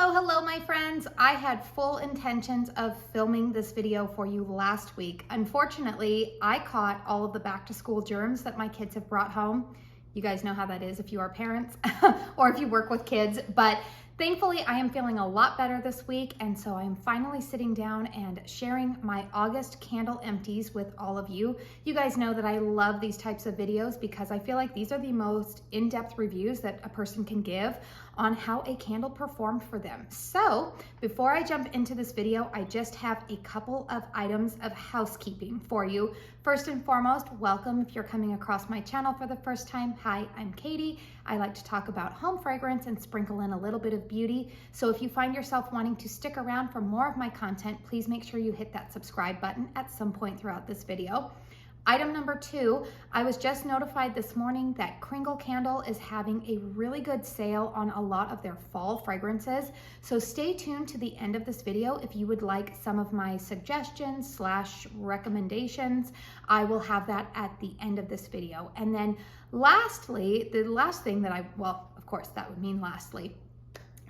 Hello, my friends. I had full intentions of filming this video for you last week. Unfortunately, I caught all of the back to school germs that my kids have brought home. You guys know how that is if you are parents or if you work with kids, but thankfully I am feeling a lot better this week, and so I'm finally sitting down and sharing my August candle empties with all of you. You guys know that I love these types of videos because I feel like these are the most in-depth reviews that a person can give on how a candle performed for them. So before I jump into this video, I just have a couple of items of housekeeping for you. First and foremost, welcome if you're coming across my channel for the first time. Hi, I'm Katie. I like to talk about home fragrance and sprinkle in a little bit of beauty. So if you find yourself wanting to stick around for more of my content, please make sure you hit that subscribe button at some point throughout this video. Item number 2, I was just notified this morning that Kringle Candle is having a really good sale on a lot of their fall fragrances. So stay tuned to the end of this video if you would like some of my suggestions / recommendations. I will have that at the end of this video. And then lastly, the last thing that of course that would mean lastly.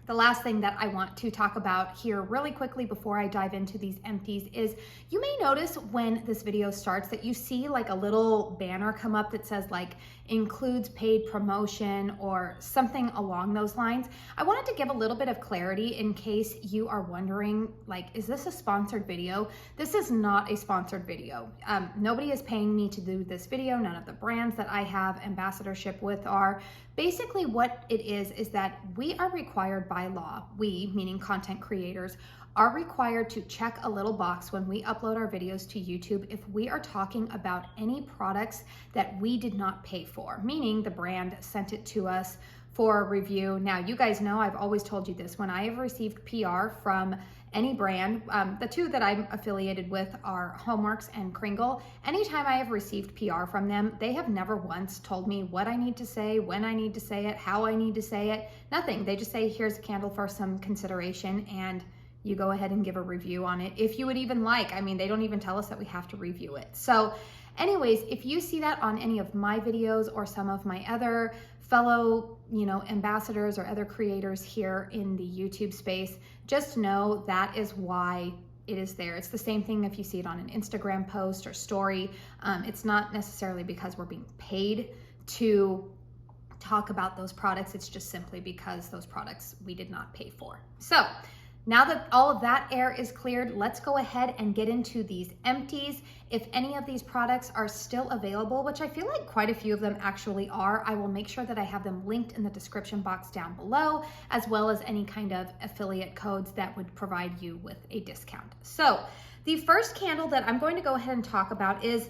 The last thing that I want to talk about here really quickly before I dive into these empties is you may notice when this video starts that you see like a little banner come up that says like includes paid promotion or something along those lines. I wanted to give a little bit of clarity in case you are wondering, like, is this a sponsored video? This is not a sponsored video. Nobody is paying me to do this video. None of the brands that I have ambassadorship with are. Basically what it is that we are required by law, we, meaning content creators, are required to check a little box when we upload our videos to YouTube if we are talking about any products that we did not pay for, meaning the brand sent it to us for a review. Now, you guys know I've always told you this. When I have received PR from any brand, the two that I'm affiliated with are Homeworks and Kringle. Anytime I have received PR from them, they have never once told me what I need to say, when I need to say it, how I need to say it, nothing. They just say, here's a candle for some consideration, and you go ahead and give a review on it if you would even like. I mean, they don't even tell us that we have to review it. So anyways, if you see that on any of my videos or some of my other fellow, ambassadors or other creators here in the YouTube space, just know that is why it is there. It's the same thing if you see it on an Instagram post or story. It's not necessarily because we're being paid to talk about those products. It's just simply because those products we did not pay for. So now that all of that air is cleared, let's go ahead and get into these empties. If any of these products are still available, which I feel like quite a few of them actually are, I will make sure that I have them linked in the description box down below, as well as any kind of affiliate codes that would provide you with a discount. So the first candle that I'm going to go ahead and talk about is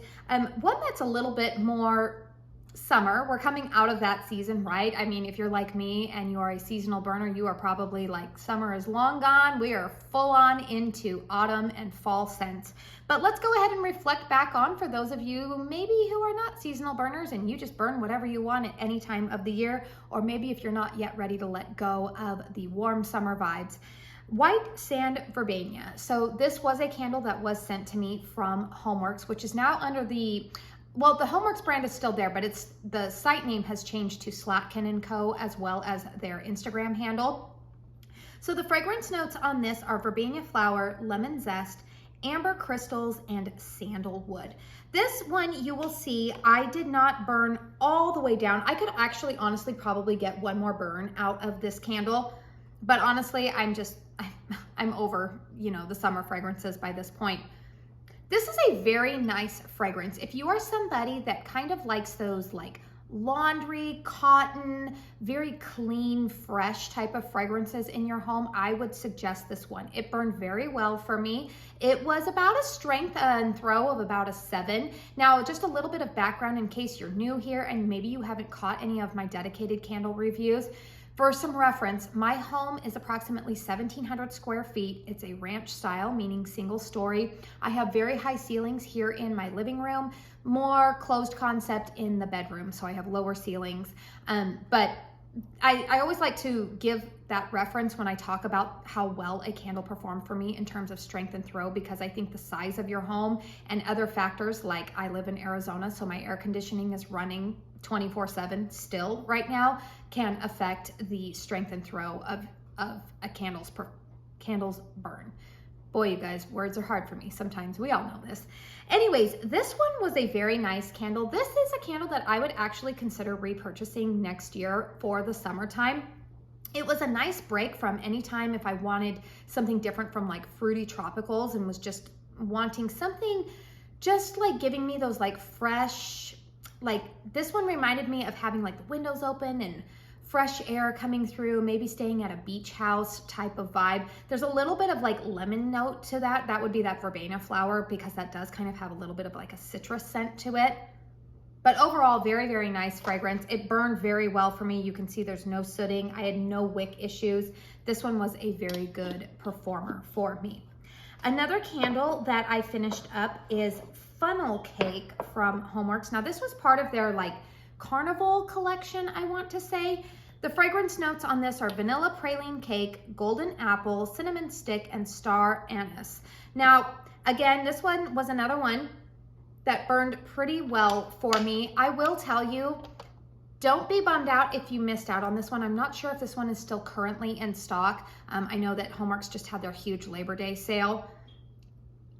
one that's a little bit more summer. We're coming out of that season, right? I mean, if you're like me and you're a seasonal burner, you are probably like, summer is long gone. We are full on into autumn and fall scents. But let's go ahead and reflect back on, for those of you maybe who are not seasonal burners and you just burn whatever you want at any time of the year, or maybe if you're not yet ready to let go of the warm summer vibes. White Sand Verbena. So this was a candle that was sent to me from Homeworks, which is now under the Homeworks brand is still there, but the site name has changed to SLATKIN & Co., as well as their Instagram handle. So the fragrance notes on this are verbena flower, lemon zest, amber crystals, and sandalwood. This one, you will see, I did not burn all the way down. I could actually honestly probably get one more burn out of this candle, but honestly, I'm over, the summer fragrances by this point. This is a very nice fragrance. If you are somebody that kind of likes those like laundry, cotton, very clean, fresh type of fragrances in your home, I would suggest this one. It burned very well for me. It was about a strength and throw of about a 7. Now, just a little bit of background in case you're new here and maybe you haven't caught any of my dedicated candle reviews. For some reference, my home is approximately 1,700 square feet. It's a ranch style, meaning single story. I have very high ceilings here in my living room, more closed concept in the bedroom, so I have lower ceilings. But I always like to give that reference when I talk about how well a candle performed for me in terms of strength and throw, because I think the size of your home and other factors, like I live in Arizona, so my air conditioning is running 24/7 still right now, can affect the strength and throw of a candle's burn. Boy, you guys, words are hard for me sometimes. We all know this. Anyways, this one was a very nice candle. This is a candle that I would actually consider repurchasing next year for the summertime. It was a nice break from any time if I wanted something different from like fruity tropicals and was just wanting something just like giving me those like fresh, like this one reminded me of having like the windows open and fresh air coming through, maybe staying at a beach house type of vibe. There's a little bit of like lemon note to that. That would be that verbena flower because that does kind of have a little bit of like a citrus scent to it. But overall, very, very nice fragrance. It burned very well for me. You can see there's no sooting. I had no wick issues. This one was a very good performer for me. Another candle that I finished up is Funnel Cake from Homeworks. Now this was part of their like Carnival collection, I want to say. The fragrance notes on this are vanilla praline cake, golden apple, cinnamon stick, and star anise. Now, again, this one was another one that burned pretty well for me. I will tell you, don't be bummed out if you missed out on this one. I'm not sure if this one is still currently in stock. I know that Homeworks just had their huge Labor Day sale.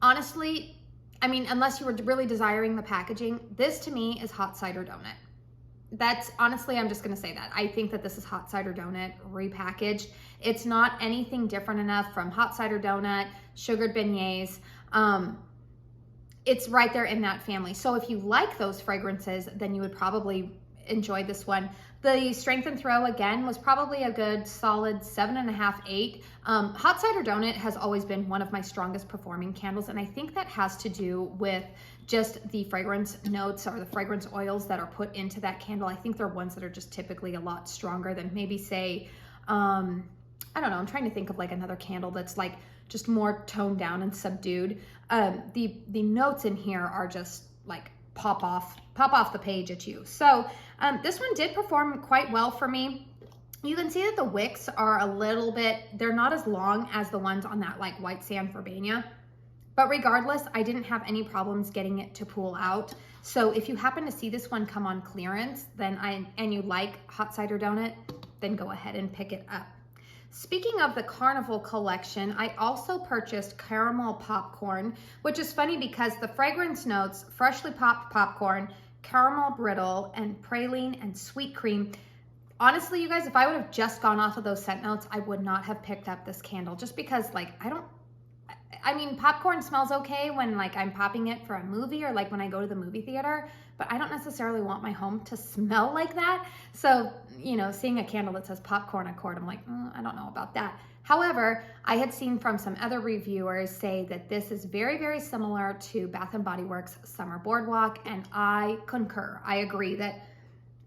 Honestly, I mean, unless you were really desiring the packaging, this to me is hot cider donut. That's honestly, I'm just gonna say that. I think that this is hot cider donut repackaged. It's not anything different enough from hot cider donut, sugared beignets. It's right there in that family. So if you like those fragrances, then you would probably enjoy this one. The Strength and Throw, again, was probably a good solid 7.5, 8. Hot Cider Donut has always been one of my strongest performing candles, and I think that has to do with just the fragrance notes or the fragrance oils that are put into that candle. I think they're ones that are just typically a lot stronger than maybe say, I don't know, I'm trying to think of like another candle that's like just more toned down and subdued. The notes in here are just like pop off the page at you. So this one did perform quite well for me. You can see that the wicks are a little bit, they're not as long as the ones on that like white sand verbena, but regardless, I didn't have any problems getting it to pool out. So if you happen to see this one come on clearance, and you like hot cider donut, then go ahead and pick it up. Speaking of the Carnival collection, I also purchased caramel popcorn, which is funny because the fragrance notes, freshly popped popcorn, caramel brittle, and praline and sweet cream. Honestly, you guys, if I would have just gone off of those scent notes, I would not have picked up this candle just because like, I mean, popcorn smells okay when like I'm popping it for a movie or like when I go to the movie theater, but I don't necessarily want my home to smell like that. So, you know, seeing a candle that says popcorn accord, I'm like, I don't know about that. However, I had seen from some other reviewers say that this is very, very similar to Bath & Body Works Summer Boardwalk, and I concur. I agree that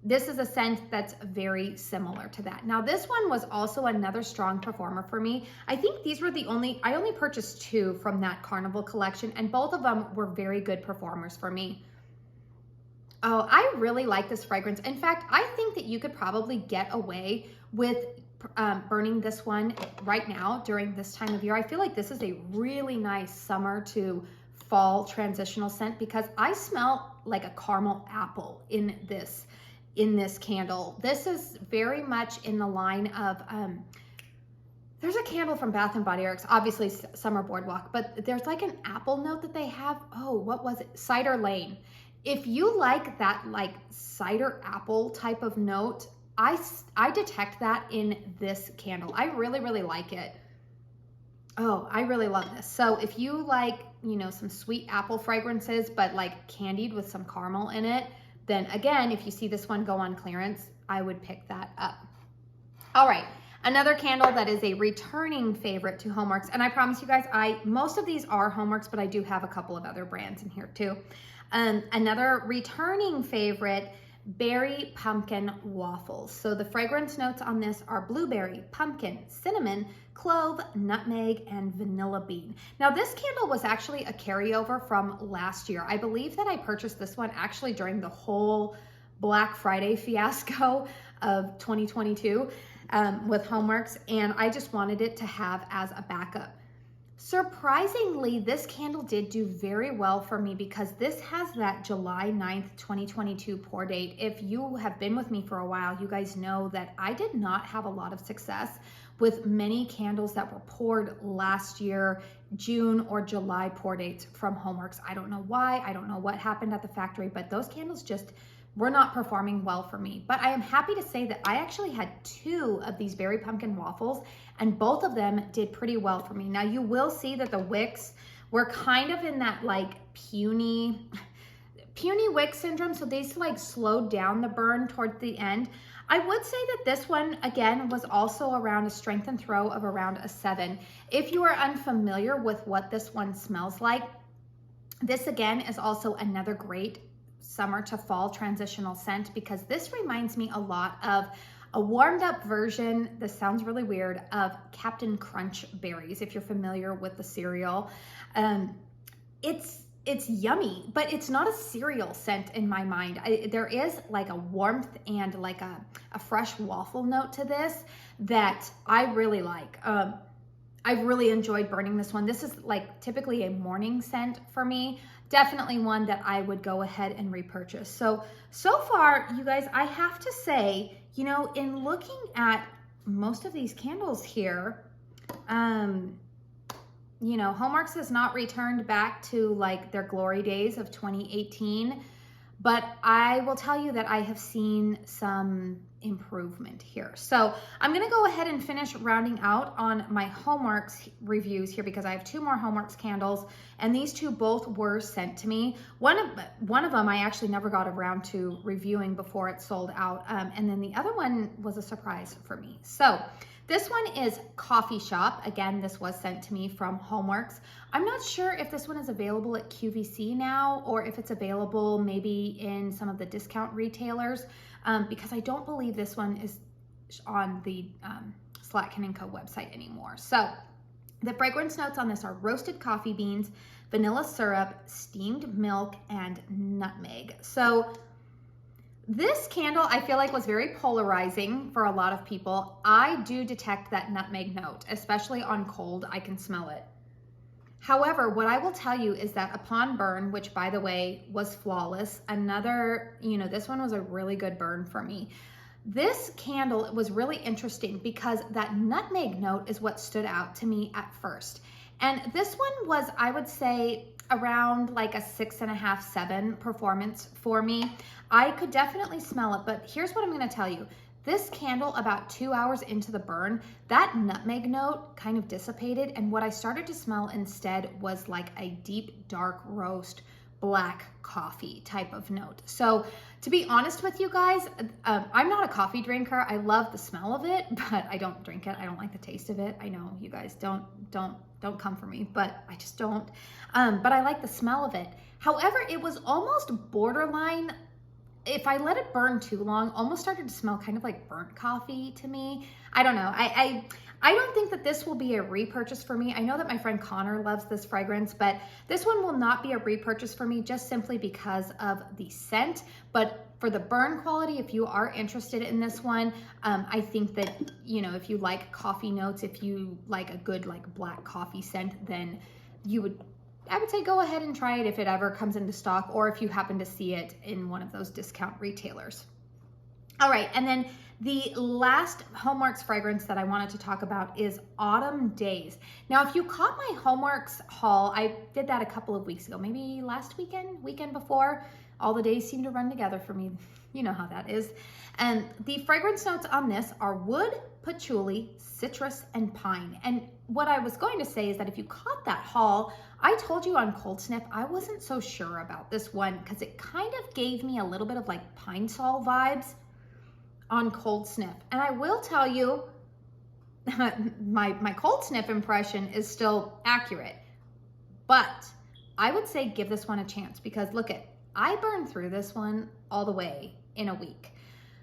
this is a scent that's very similar to that. Now, this one was also another strong performer for me. I think these were I only purchased 2 from that Carnival collection, and both of them were very good performers for me. Oh, I really like this fragrance. In fact, I think that you could probably get away with burning this one right now during this time of year. I feel like this is a really nice summer to fall transitional scent because I smell like a caramel apple in this candle. This is very much in the line of, there's a candle from Bath & Body Works, obviously Summer Boardwalk, but there's like an apple note that they have. Oh, what was it? Cider Lane. If you like that like cider apple type of note, I detect that in this candle. I really, really like it. Oh, I really love this. So if you like, you know, some sweet apple fragrances, but like candied with some caramel in it, then again, if you see this one go on clearance, I would pick that up. All right, another candle that is a returning favorite to Homeworks, and I promise you guys, most of these are Homeworks, but I do have a couple of other brands in here too. Another returning favorite, Berry Pumpkin Waffles. So the fragrance notes on this are blueberry, pumpkin, cinnamon, clove, nutmeg, and vanilla bean. Now this candle was actually a carryover from last year. I believe that I purchased this one actually during the whole Black Friday fiasco of 2022 with Homeworks, and I just wanted it to have as a backup. Surprisingly, this candle did do very well for me because this has that July 9th, 2022 pour date. If you have been with me for a while, you guys know that I did not have a lot of success with many candles that were poured last year, June or July pour dates from Homeworks. I don't know why, I don't know what happened at the factory, but those candles just were not performing well for me. But I am happy to say that I actually had 2 of these berry pumpkin waffles, and both of them did pretty well for me. Now you will see that the wicks were kind of in that like puny wick syndrome, so these like slowed down the burn towards the end. I would say that this one, again, was also around a strength and throw of around a 7. If you are unfamiliar with what this one smells like, this again is also another great summer to fall transitional scent, because this reminds me a lot of a warmed up version, this sounds really weird, of Captain Crunch berries, if you're familiar with the cereal. It's yummy, but it's not a cereal scent in my mind. There is like a warmth and like a fresh waffle note to this that I really like. I've really enjoyed burning this one. This is like typically a morning scent for me. Definitely one that I would go ahead and repurchase. So far, you guys, I have to say, you know, in looking at most of these candles here, you know, Homeworks has not returned back to like their glory days of 2018, but I will tell you that I have seen some improvement here. So I'm gonna go ahead and finish rounding out on my Homeworks reviews here, because I have 2 more Homeworks candles, and these 2 both were sent to me. One of them I actually never got around to reviewing before it sold out, and then the other one was a surprise for me. So this one is Coffee Shop. Again, this was sent to me from Homeworks. I'm not sure if this one is available at QVC now, or if it's available maybe in some of the discount retailers, because I don't believe this one is on the SLATKIN & Co website anymore. So the fragrance notes on this are roasted coffee beans, vanilla syrup, steamed milk, and nutmeg. So this candle, I feel like, was very polarizing for a lot of people. I do detect that nutmeg note, especially on cold. I can smell it. However, what I will tell you is that upon burn, which by the way was flawless, another, you know, this one was a really good burn for me. This candle was really interesting because that nutmeg note is what stood out to me at first. And this one was, I would say, around like a 6.5, 7 performance for me. I could definitely smell it, but here's what I'm gonna tell you. This candle, about 2 hours into the burn, that nutmeg note kind of dissipated, and what I started to smell instead was like a deep, dark roast, black coffee type of note. So to be honest with you guys, I'm not a coffee drinker. I love the smell of it, but I don't drink it. I don't like the taste of it. I know you guys don't come for me, but I just don't. But I like the smell of it. However, it was almost borderline, if I let it burn too long, almost started to smell kind of like burnt coffee to me. I don't know. I don't think that this will be a repurchase for me. I know that my friend Connor loves this fragrance, but this one will not be a repurchase for me just simply because of the scent. But for the burn quality, if you are interested in this one, I think that, you know, if you like coffee notes, if you like a good like black coffee scent, then I would say go ahead and try it if it ever comes into stock, or if you happen to see it in one of those discount retailers. All right, and then the last Homeworks fragrance that I wanted to talk about is Autumn Days. Now, if you caught my Homeworks haul, I did that a couple of weeks ago, maybe last weekend before. All the days seem to run together for me. You know how that is. And the fragrance notes on this are wood, patchouli, citrus, and pine. And what I was going to say is that if you caught that haul, I told you on Cold Sniff, I wasn't so sure about this one because it kind of gave me a little bit of like pine sol vibes on Cold Sniff. And I will tell you, my Cold Sniff impression is still accurate, but I would say give this one a chance, because look I burned through this one all the way in a week.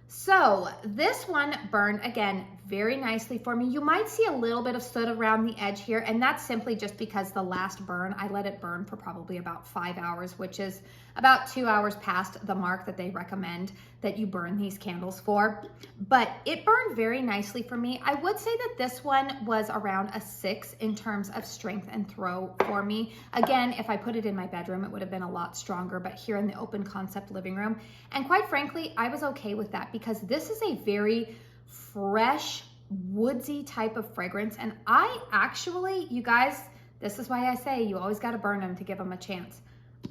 So this one burned, again, very nicely for me. You might see a little bit of soot around the edge here, and that's simply just because the last burn, I let it burn for probably about 5 hours, which is about 2 hours past the mark that they recommend that you burn these candles for. But it burned very nicely for me. I would say that this one was around a 6 in terms of strength and throw for me. Again, if I put it in my bedroom, it would have been a lot stronger, but here in the open concept living room, and quite frankly, I was okay with that because this is a very fresh, woodsy type of fragrance. And I actually, you guys, this is why I say you always got to burn them to give them a chance.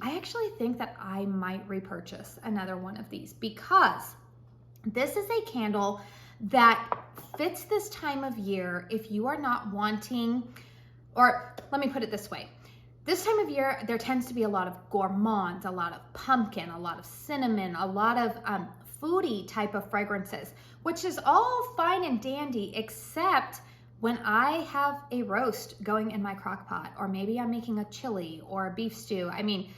I actually think that I might repurchase another one of these because this is a candle that fits this time of year if you are not wanting, or let me put it this way. This time of year, there tends to be a lot of gourmands, a lot of pumpkin, a lot of cinnamon, a lot of foodie type of fragrances, which is all fine and dandy, except when I have a roast going in my crock pot, or maybe I'm making a chili or a beef stew. I mean,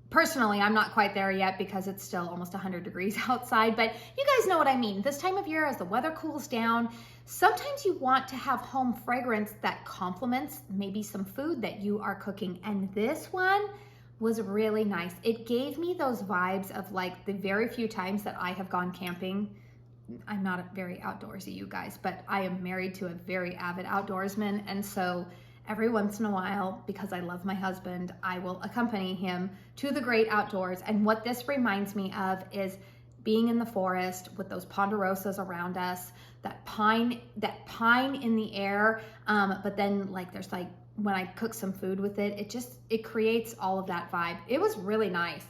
personally, I'm not quite there yet because it's still almost 100 degrees outside, but you guys know what I mean. This time of year, as the weather cools down, sometimes you want to have home fragrance that complements maybe some food that you are cooking. And this one was really nice. It gave me those vibes of like the very few times that I have gone camping. I'm not very outdoorsy, you guys, but I am married to a very avid outdoorsman. And so every once in a while, because I love my husband, I will accompany him to the great outdoors. And what this reminds me of is being in the forest with those ponderosas around us, that pine in the air. But then like there's like, when I cook some food with it, it creates all of that vibe. It was really nice.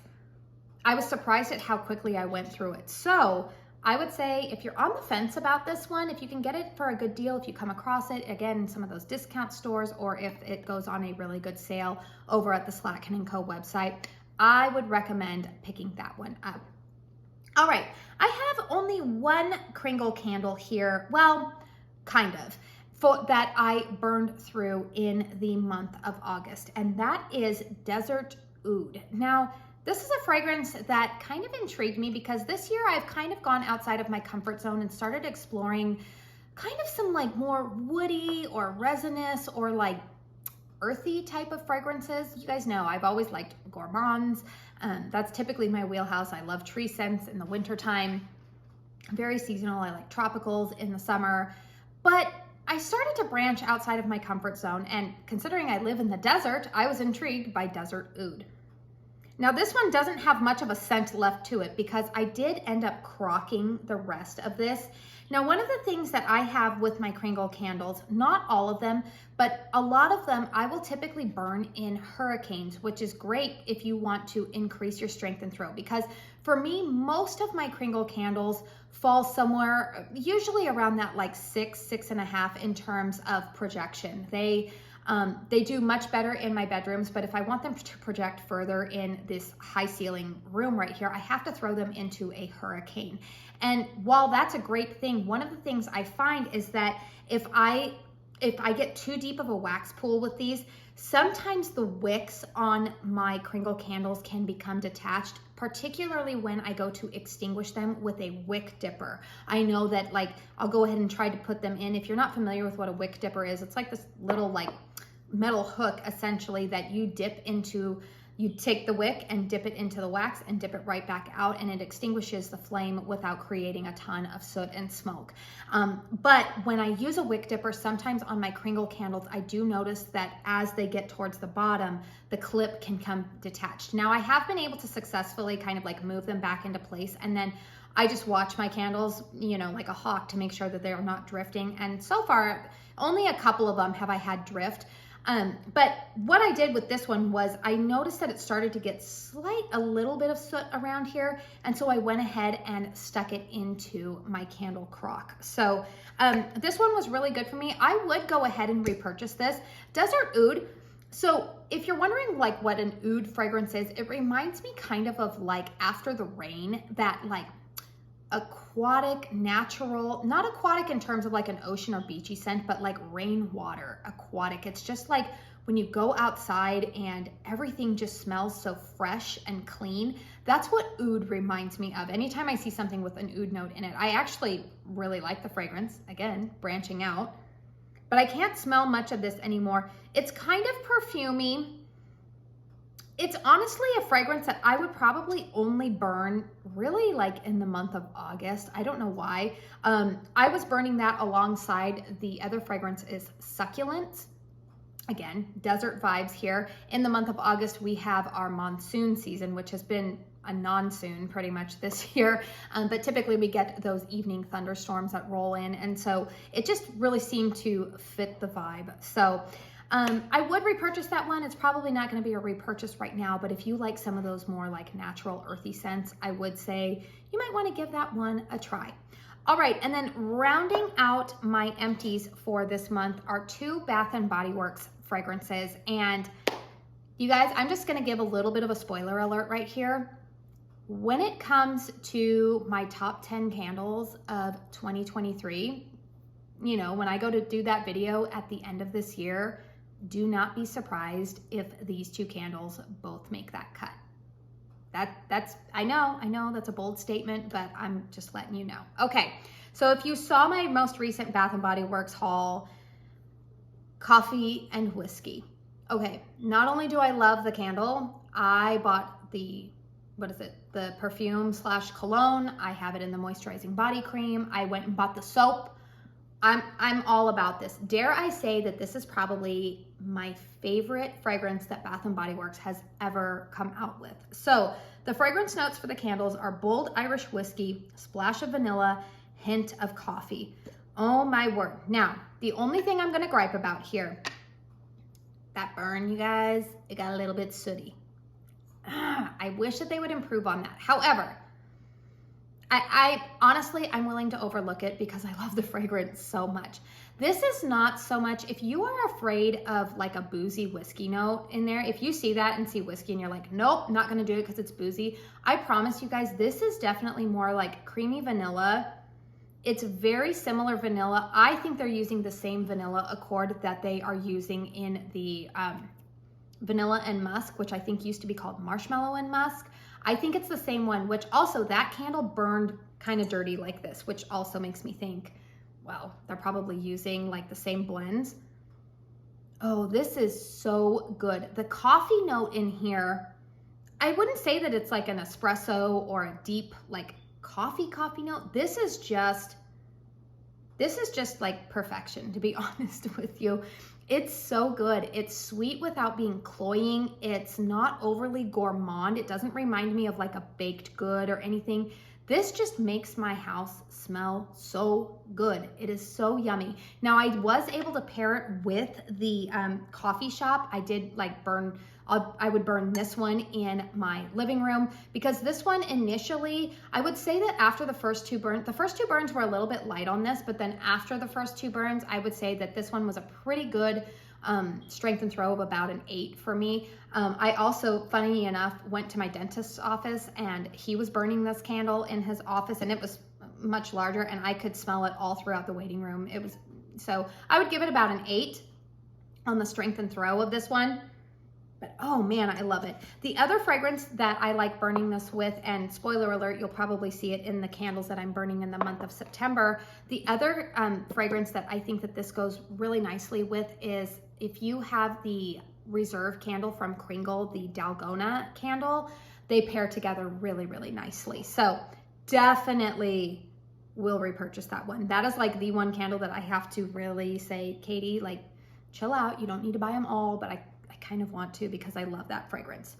I was surprised at how quickly I went through it. So I would say if you're on the fence about this one, if you can get it for a good deal, if you come across it, again, in some of those discount stores, or if it goes on a really good sale over at the SLATKIN & Co. website, I would recommend picking that one up. All right, I have only one Kringle candle here, well, kind of, that I burned through in the month of August, and that is Desert Oud. Now, this is a fragrance that kind of intrigued me because this year I've kind of gone outside of my comfort zone and started exploring kind of some like more woody or resinous or like earthy type of fragrances. You guys know I've always liked gourmands. That's typically my wheelhouse. I love tree scents in the wintertime. Very seasonal. I like tropicals in the summer. But I started to branch outside of my comfort zone, and considering I live in the desert, I was intrigued by Desert Oud. Now this one doesn't have much of a scent left to it because I did end up crocking the rest of this. Now one of the things that I have with my Kringle candles, not all of them, but a lot of them I will typically burn in hurricanes, which is great if you want to increase your strength and throw, because for me, most of my Kringle candles fall somewhere usually around that like 6.5 in terms of projection. They do much better in my bedrooms, but if I want them to project further in this high ceiling room right here, I have to throw them into a hurricane. And while that's a great thing, one of the things I find is that if I get too deep of a wax pool with these, sometimes the wicks on my Kringle candles can become detached, particularly when I go to extinguish them with a wick dipper. I know that like, I'll go ahead and try to put them in. If you're not familiar with what a wick dipper is, it's like this little like metal hook essentially that you dip into. You take the wick and dip it into the wax and dip it right back out, and it extinguishes the flame without creating a ton of soot and smoke. But when I use a wick dipper, sometimes on my Kringle candles, I do notice that as they get towards the bottom, the clip can come detached. Now I have been able to successfully kind of like move them back into place, and then I just watch my candles, you know, like a hawk to make sure that they are not drifting. And so far, only a couple of them have I had drift. But what I did with this one was I noticed that it started to get a little bit of soot around here. And so I went ahead and stuck it into my candle crock. So this one was really good for me. I would go ahead and repurchase this. Desert Oud. So if you're wondering like what an oud fragrance is, it reminds me kind of like After the Rain, that like aquatic, natural, not aquatic in terms of like an ocean or beachy scent, but like rainwater aquatic. It's just like when you go outside and everything just smells so fresh and clean. That's what oud reminds me of. Anytime I see something with an oud note in it, I actually really like the fragrance. Again, branching out, but I can't smell much of this anymore. It's kind of perfumey. It's honestly a fragrance that I would probably only burn really like in the month of August. I don't know why. I was burning that alongside the other fragrance is Succulent. Again, desert vibes here. In the month of August, we have our monsoon season, which has been a non-soon pretty much this year. But typically we get those evening thunderstorms that roll in. And so it just really seemed to fit the vibe. So I would repurchase that one. It's probably not going to be a repurchase right now, but if you like some of those more like natural earthy scents, I would say you might want to give that one a try. All right, and then rounding out my empties for this month are 2 Bath & Body Works fragrances. And you guys, I'm just going to give a little bit of a spoiler alert right here. When it comes to my top 10 candles of 2023, you know, when I go to do that video at the end of this year, do not be surprised if these 2 candles both make that cut. I know that's a bold statement, but I'm just letting you know. Okay, so if you saw my most recent Bath & Body Works haul, coffee and whiskey. Okay, not only do I love the candle, I bought the, the perfume / cologne. I have it in the moisturizing body cream. I went and bought the soap. I'm all about this. Dare I say that this is probably my favorite fragrance that Bath & Body Works has ever come out with. So the fragrance notes for the candles are bold Irish whiskey, splash of vanilla, hint of coffee. Oh my word. Now, the only thing I'm gonna gripe about here, that burn, you guys, it got a little bit sooty. I wish that they would improve on that. However, I honestly, I'm willing to overlook it because I love the fragrance so much. This is not so much, if you are afraid of like a boozy whiskey note in there, if you see that and see whiskey and you're like, nope, not gonna do it because it's boozy, I promise you guys, this is definitely more like creamy vanilla. It's very similar vanilla. I think they're using the same vanilla accord that they are using in the vanilla and musk, which I think used to be called marshmallow and musk. I think it's the same one, which also that candle burned kind of dirty like this, which also makes me think, well, they're probably using like the same blends. Oh, this is so good. The coffee note in here, I wouldn't say that it's like an espresso or a deep like coffee note. This is just like perfection, to be honest with you. It's so good. It's sweet without being cloying. It's not overly gourmand. It doesn't remind me of like a baked good or anything. This just makes my house smell so good. It is so yummy. Now I was able to pair it with the coffee shop. I did like I would burn this one in my living room because this one initially, I would say that after the first two burns were a little bit light on this, but then after the first 2 burns, I would say that this one was a pretty good strength and throw of about an 8 for me. I also, funny enough, went to my dentist's office and he was burning this candle in his office and it was much larger and I could smell it all throughout the waiting room. So I would give it about an 8 on the strength and throw of this one. But oh man, I love it. The other fragrance that I like burning this with, and spoiler alert, you'll probably see it in the candles that I'm burning in the month of September. The other fragrance that I think that this goes really nicely with is if you have the Reserve candle from Kringle, the Dalgona candle, they pair together really, really nicely. So definitely will repurchase that one. That is like the one candle that I have to really say, Katie, like chill out. You don't need to buy them all, but I kind of want to because I love that fragrance.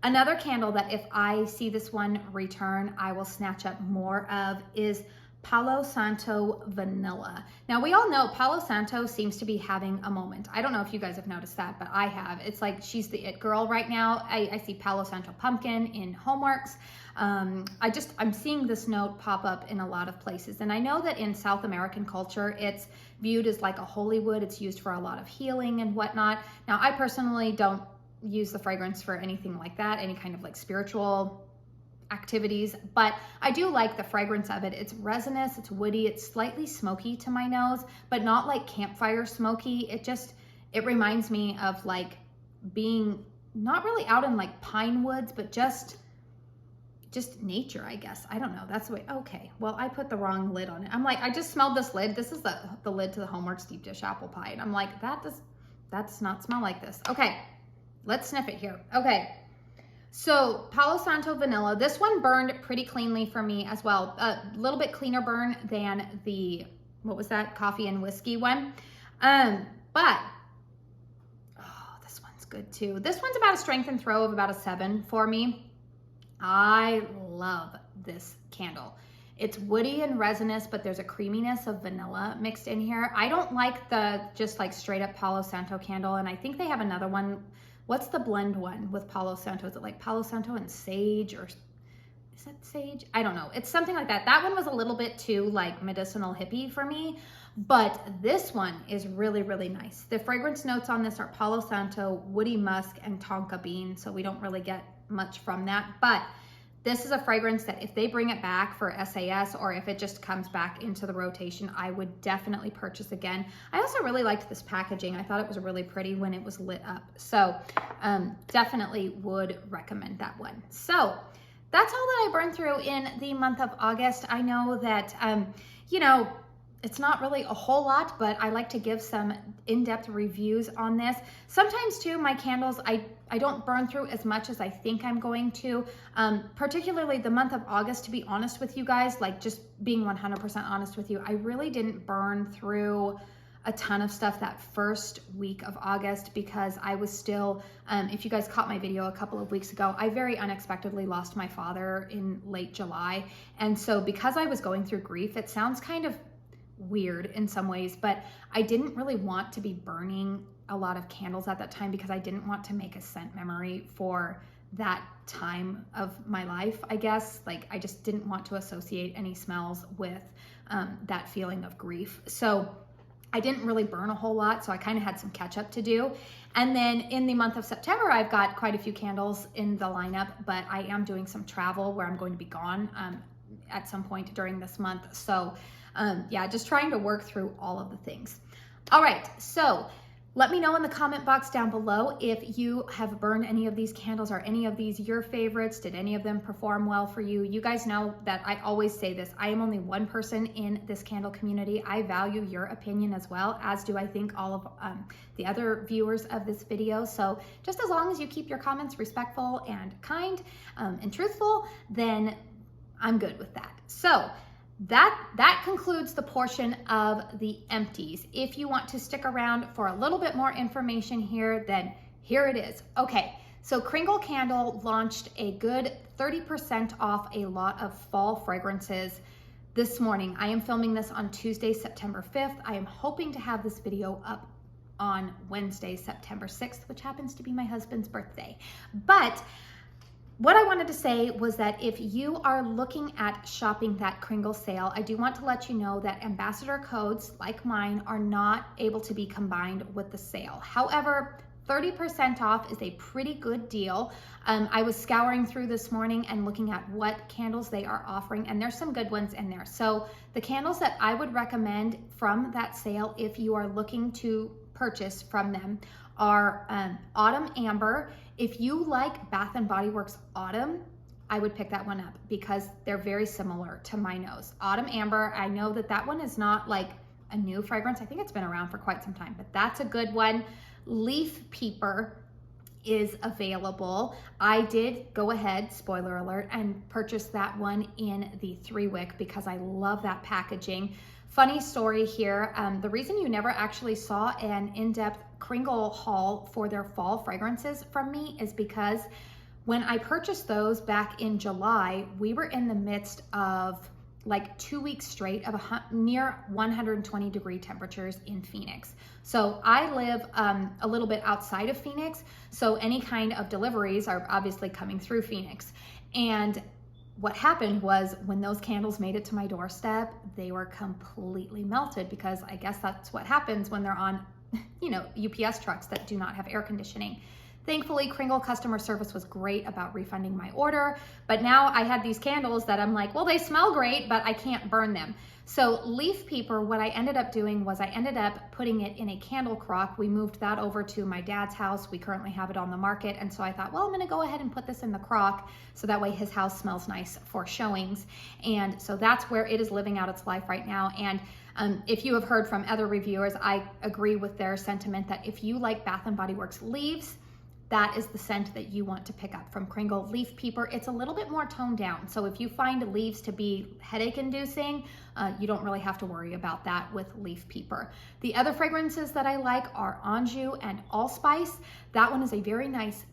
Another candle that if I see this one return, I will snatch up more of is Palo Santo Vanilla. Now we all know Palo Santo seems to be having a moment. I don't know if you guys have noticed that, but I have. It's like she's the it girl right now. I see Palo Santo Pumpkin in Homeworks. I'm seeing this note pop up in a lot of places. And I know that in South American culture, it's viewed as like a holy wood. It's used for a lot of healing and whatnot. Now, I personally don't use the fragrance for anything like that, any kind of like spiritual activities, but I do like the fragrance of it. It's resinous, it's woody, it's slightly smoky to my nose, but not like campfire smoky. It reminds me of like being not really out in like pine woods, but just nature, I guess. I don't know. That's the way. Okay. Well, I put the wrong lid on it. I'm like, I just smelled this lid. This is the lid to the Homeworks deep dish apple pie. And I'm like, that does not smell like this. Okay. Let's sniff it here. Okay. So Palo Santo Vanilla, this one burned pretty cleanly for me as well. A little bit cleaner burn than the, what was that? Coffee and whiskey one. But good too. This one's about a strength and throw of about a 7 for me. I love this candle. It's woody and resinous, but there's a creaminess of vanilla mixed in here. I don't like the just like straight up Palo Santo candle, and I think they have another one. What's the blend one with Palo Santo? Is it like Palo Santo and sage, or is that sage? I don't know. It's something like that. That one was a little bit too like medicinal hippie for me, but this one is really, really nice. The fragrance notes on this are Palo Santo, woody musk, and tonka bean, so we don't really get much from that, but this is a fragrance that if they bring it back for SAS, or if it just comes back into the rotation, I would definitely purchase again. I also really liked this packaging. I thought it was really pretty when it was lit up. So definitely would recommend that one. So that's all that I burned through in the month of August. I know that, you know, it's not really a whole lot, but I like to give some in-depth reviews on this. Sometimes too, my candles, I don't burn through as much as I think I'm going to, particularly the month of August, to be honest with you guys, like just being 100% honest with you, I really didn't burn through a ton of stuff that first week of August because I was still, if you guys caught my video a couple of weeks ago, I very unexpectedly lost my father in late July. And so because I was going through grief, it sounds kind of weird in some ways, but I didn't really want to be burning a lot of candles at that time because I didn't want to make a scent memory for that time of my life, I guess. Like I just didn't want to associate any smells with that feeling of grief. So I didn't really burn a whole lot, so I kind of had some catch up to do. And then in the month of September, I've got quite a few candles in the lineup, but I am doing some travel where I'm going to be gone at some point during this month. So yeah, just trying to work through all of the things. All right, so let me know in the comment box down below if you have burned any of these candles. Are any of these your favorites? Did any of them perform well for you? You guys know that I always say this. I am only one person in this candle community. I value your opinion as well, as do I think all of the other viewers of this video. So just as long as you keep your comments respectful and kind and truthful, then I'm good with that. So that concludes the portion of the empties. If you want to stick around for a little bit more information here, then here it is. Okay, so Kringle Candle launched a good 30% off a lot of fall fragrances this morning. I am filming this on Tuesday, September 5th. I am hoping to have this video up on Wednesday, September 6th, which happens to be my husband's birthday. But what I wanted to say was that if you are looking at shopping that Kringle sale, I do want to let you know that ambassador codes like mine are not able to be combined with the sale. However, 30% off is a pretty good deal. I was scouring through this morning and looking at what candles they are offering, and there's some good ones in there. So the candles that I would recommend from that sale, if you are looking to purchase from them, are Autumn Amber. If you like Bath & Body Works Autumn, I would pick that one up because they're very similar to my nose. Autumn Amber, I know that that one is not like a new fragrance. I think it's been around for quite some time, but that's a good one. Leaf Peeper is available. I did go ahead, spoiler alert, and purchase that one in the 3-wick because I love that packaging. Funny story here, the reason you never actually saw an in-depth Kringle haul for their fall fragrances from me is because when I purchased those back in July, we were in the midst of like 2 weeks straight of near 120-degree temperatures in Phoenix. So I live a little bit outside of Phoenix, so any kind of deliveries are obviously coming through Phoenix. And what happened was when those candles made it to my doorstep, they were completely melted because I guess that's what happens when they're on, you know, UPS trucks that do not have air conditioning. Thankfully, Kringle customer service was great about refunding my order, but now I had these candles that I'm like, well, they smell great, but I can't burn them. So Leaf Peeper, what I ended up doing was I ended up putting it in a candle crock. We moved that over to my dad's house. We currently have it on the market. And so I thought, well, I'm gonna go ahead and put this in the crock so that way his house smells nice for showings. And so that's where it is living out its life right now. And if you have heard from other reviewers, I agree with their sentiment that if you like Bath & Body Works Leaves, that is the scent that you want to pick up from Kringle. Leaf Peeper, it's a little bit more toned down. So if you find leaves to be headache inducing, you don't really have to worry about that with Leaf Peeper. The other fragrances that I like are Anjou and Allspice. That one is a very nice,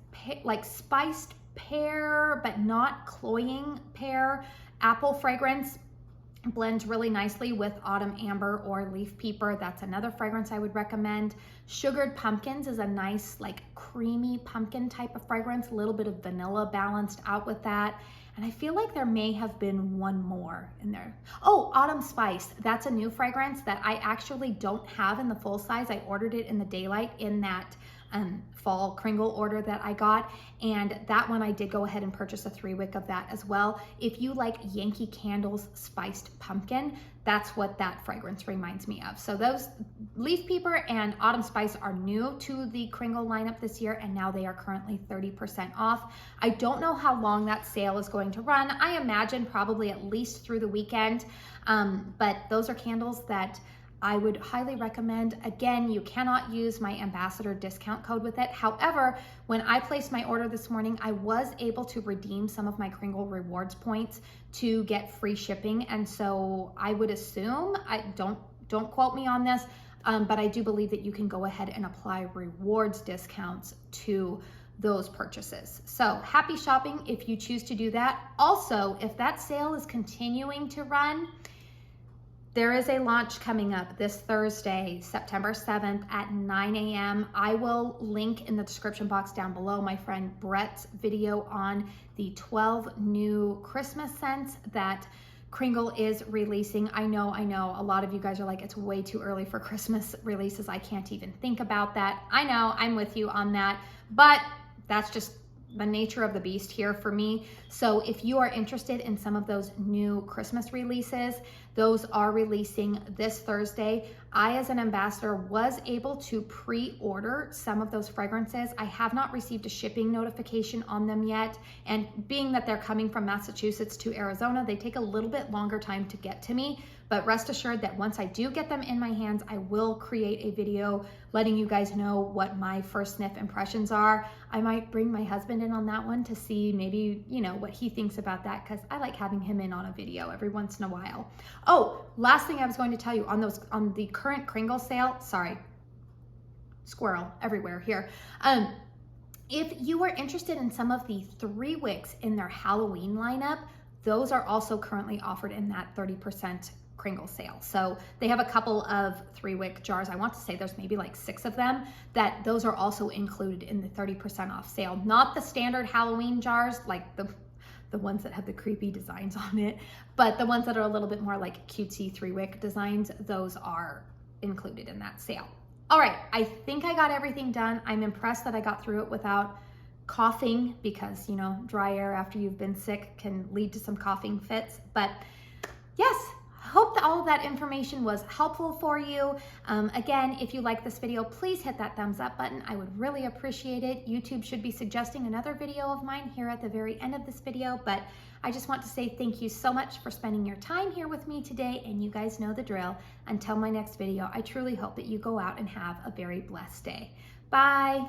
like spiced pear, but not cloying pear apple fragrance. Blends really nicely with Autumn Amber or Leaf Peeper. That's another fragrance I would recommend. Sugared Pumpkins is a nice, like creamy pumpkin type of fragrance, a little bit of vanilla balanced out with that. And I feel like there may have been one more in there. Oh, Autumn Spice. That's a new fragrance that I actually don't have in the full size. I ordered it in the Daylight in that fall Kringle order that I got, and that one I did go ahead and purchase a 3-wick of that as well. If you like Yankee Candle's Spiced Pumpkin, that's what that fragrance reminds me of. So those Leaf Peeper and Autumn Spice are new to the Kringle lineup this year, and now they are currently 30% off. I don't know how long that sale is going to run. I imagine probably at least through the weekend, but those are candles that I would highly recommend. Again, you cannot use my ambassador discount code with it. However, when I placed my order this morning, I was able to redeem some of my Kringle rewards points to get free shipping. And so I would assume, don't quote me on this, but I do believe that you can go ahead and apply rewards discounts to those purchases. So happy shopping if you choose to do that. Also, if that sale is continuing to run, there is a launch coming up this Thursday, September 7th at 9 a.m. I will link in the description box down below my friend Brett's video on the 12 new Christmas scents that Kringle is releasing. I know, a lot of you guys are like, it's way too early for Christmas releases. I can't even think about that. I know, I'm with you on that, but that's just the nature of the beast here for me. So if you are interested in some of those new Christmas releases, those are releasing this Thursday. I, as an ambassador, was able to pre-order some of those fragrances. I have not received a shipping notification on them yet. And being that they're coming from Massachusetts to Arizona, they take a little bit longer time to get to me. But rest assured that once I do get them in my hands, I will create a video letting you guys know what my first sniff impressions are. I might bring my husband in on that one to see maybe, you know, what he thinks about that, because I like having him in on a video every once in a while. Oh, last thing I was going to tell you on the current Kringle sale, sorry, squirrel everywhere here. If you are interested in some of the 3 wicks in their Halloween lineup, those are also currently offered in that 30% Kringle sale. So they have a couple of 3-wick jars. I want to say there's maybe like 6 of them, that those are also included in the 30% off sale. Not the standard Halloween jars, like the ones that have the creepy designs on it, but the ones that are a little bit more like cutesy 3-wick designs, those are included in that sale. All right, I think I got everything done. I'm impressed that I got through it without coughing, because, you know, dry air after you've been sick can lead to some coughing fits. But yes, hope that all of that information was helpful for you. Again, if you like this video, please hit that thumbs up button. I would really appreciate it. YouTube should be suggesting another video of mine here at the very end of this video, but I just want to say thank you so much for spending your time here with me today, and you guys know the drill. Until my next video, I truly hope that you go out and have a very blessed day. Bye.